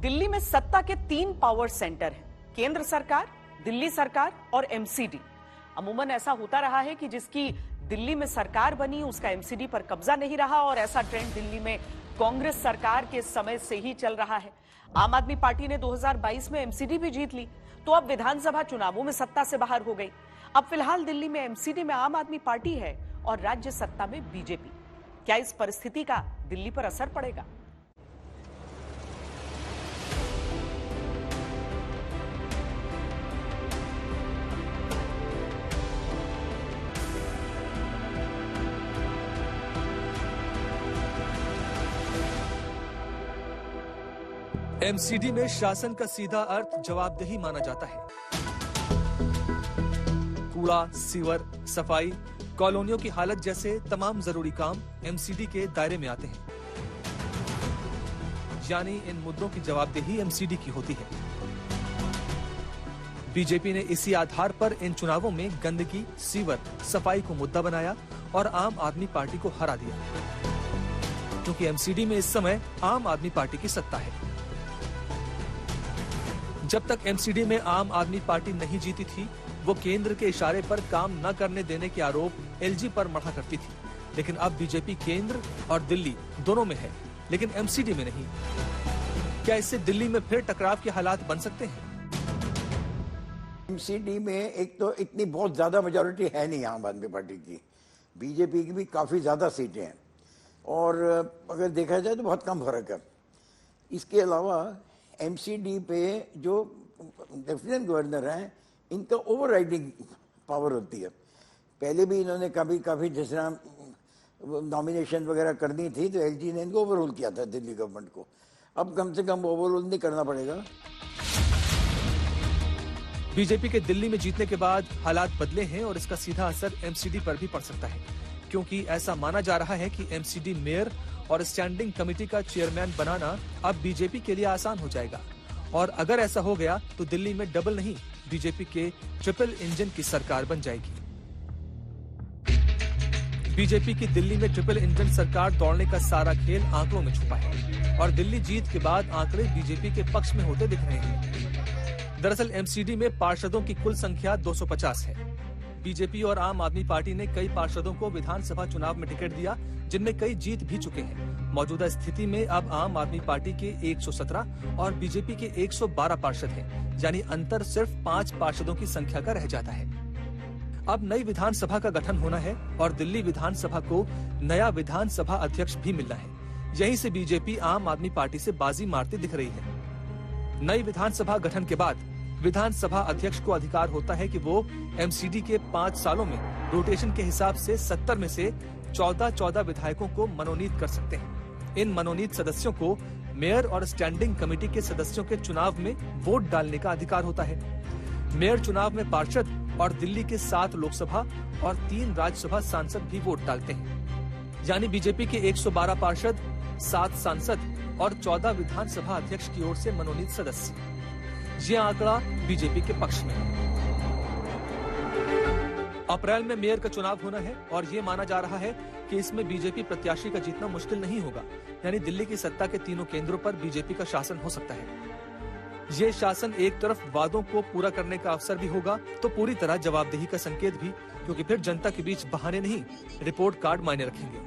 दिल्ली में सत्ता के 3 पावर सेंटर हैं, केंद्र सरकार, दिल्ली सरकार और एमसीडी। अमूमन ऐसा होता रहा है कि जिसकी दिल्ली में सरकार बनी उसका एमसीडी पर कब्जा नहीं रहा, और ऐसा ट्रेंड दिल्ली में कांग्रेस सरकार के समय से ही चल रहा है। आम आदमी पार्टी ने 2022 में एमसीडी भी जीत ली, तो अब विधानसभा चुनावों में सत्ता से बाहर हो गई। अब फिलहाल दिल्ली में एमसीडी में आम आदमी पार्टी है और राज्य सत्ता में बीजेपी। क्या इस परिस्थिति का दिल्ली पर असर पड़ेगा? एमसीडी में शासन का सीधा अर्थ जवाबदेही माना जाता है। कूड़ा, सीवर, सफाई, कॉलोनियों की हालत जैसे तमाम जरूरी काम एमसीडी के दायरे में आते हैं। यानी इन मुद्दों की जवाबदेही एमसीडी की होती है। बीजेपी ने इसी आधार पर इन चुनावों में गंदगी, सीवर, सफाई को मुद्दा बनाया और आम आदमी पार्टी को हरा दिया, क्योंकि एमसीडी में इस समय आम आदमी पार्टी की सत्ता है। जब तक एमसीडी में आम आदमी पार्टी नहीं जीती थी, वो केंद्र के इशारे पर काम न करने देने के आरोप एलजी पर मढ़ा करती थी। लेकिन अब बीजेपी केंद्र और दिल्ली दोनों में है, लेकिन एमसीडी में नहीं। क्या इससे दिल्ली में फिर टकराव के हालात बन सकते हैं? एमसीडी में एक तो इतनी बहुत ज्यादा मेजोरिटी है नहीं आम आदमी पार्टी की, बीजेपी की भी काफी ज्यादा सीटें हैं, और अगर देखा जाए तो बहुत कम फर्क है। इसके अलावा एमसीडी पे जो लेफ्टिनेंट गवर्नर हैं, इनका ओवरराइडिंग पावर होती है। पहले भी इन्होंने काफी जिस तरह नॉमिनेशन वगैरह करनी थी तो एलजी ने इनको ओवररूल किया था दिल्ली गवर्नमेंट को। अब कम से कम ओवररूल नहीं करना पड़ेगा। बीजेपी के दिल्ली में जीतने के बाद हालात बदले हैं और इसका सीधा असर एमसीडी पर भी पड़ सकता है, क्योंकि ऐसा माना जा रहा है कि एमसीडी मेयर और स्टैंडिंग कमेटी का चेयरमैन बनाना अब बीजेपी के लिए आसान हो जाएगा। और अगर ऐसा हो गया तो दिल्ली में डबल नहीं, बीजेपी के ट्रिपल इंजन की सरकार बन जाएगी। बीजेपी की दिल्ली में ट्रिपल इंजन सरकार दौड़ने का सारा खेल आंकड़ों में छुपा है, और दिल्ली जीत के बाद आंकड़े बीजेपी के पक्ष में होते दिख रहे हैं। दरअसल एमसीडी में पार्षदों की कुल संख्या 250 है। बीजेपी और आम आदमी पार्टी ने कई पार्षदों को विधानसभा चुनाव में टिकट दिया, जिनमें कई जीत भी चुके हैं। मौजूदा स्थिति में अब आम आदमी पार्टी के 117 और बीजेपी के 112 पार्षद हैं, यानी अंतर सिर्फ 5 पार्षदों की संख्या का रह जाता है। अब नई विधानसभा का गठन होना है और दिल्ली विधानसभा को नया विधानसभा अध्यक्ष भी मिलना है। यहीं से बीजेपी आम आदमी पार्टी से बाजी मारती दिख रही है। नई विधानसभा गठन के बाद विधानसभा अध्यक्ष को अधिकार होता है कि वो एमसीडी के 5 सालों में रोटेशन के हिसाब से 70 में से 14 विधायकों को मनोनीत कर सकते हैं। इन मनोनीत सदस्यों को मेयर और स्टैंडिंग कमेटी के सदस्यों के चुनाव में वोट डालने का अधिकार होता है। मेयर चुनाव में पार्षद और दिल्ली के 7 लोकसभा और 3 राज्यसभा सांसद भी वोट डालते हैं। यानी बीजेपी के 112 पार्षद, 7 सांसद और 14 विधानसभा अध्यक्ष की ओर से मनोनीत सदस्य। ये आंकड़ा बीजेपी के पक्ष में है। अप्रैल में मेयर का चुनाव होना है और ये माना जा रहा है कि इसमें बीजेपी प्रत्याशी का जीतना मुश्किल नहीं होगा। यानी दिल्ली की सत्ता के तीनों केंद्रों पर बीजेपी का शासन हो सकता है। ये शासन एक तरफ वादों को पूरा करने का अवसर भी होगा, तो पूरी तरह जवाबदेही का संकेत भी, क्योंकि फिर जनता के बीच बहाने नहीं, रिपोर्ट कार्ड मायने रखेंगे।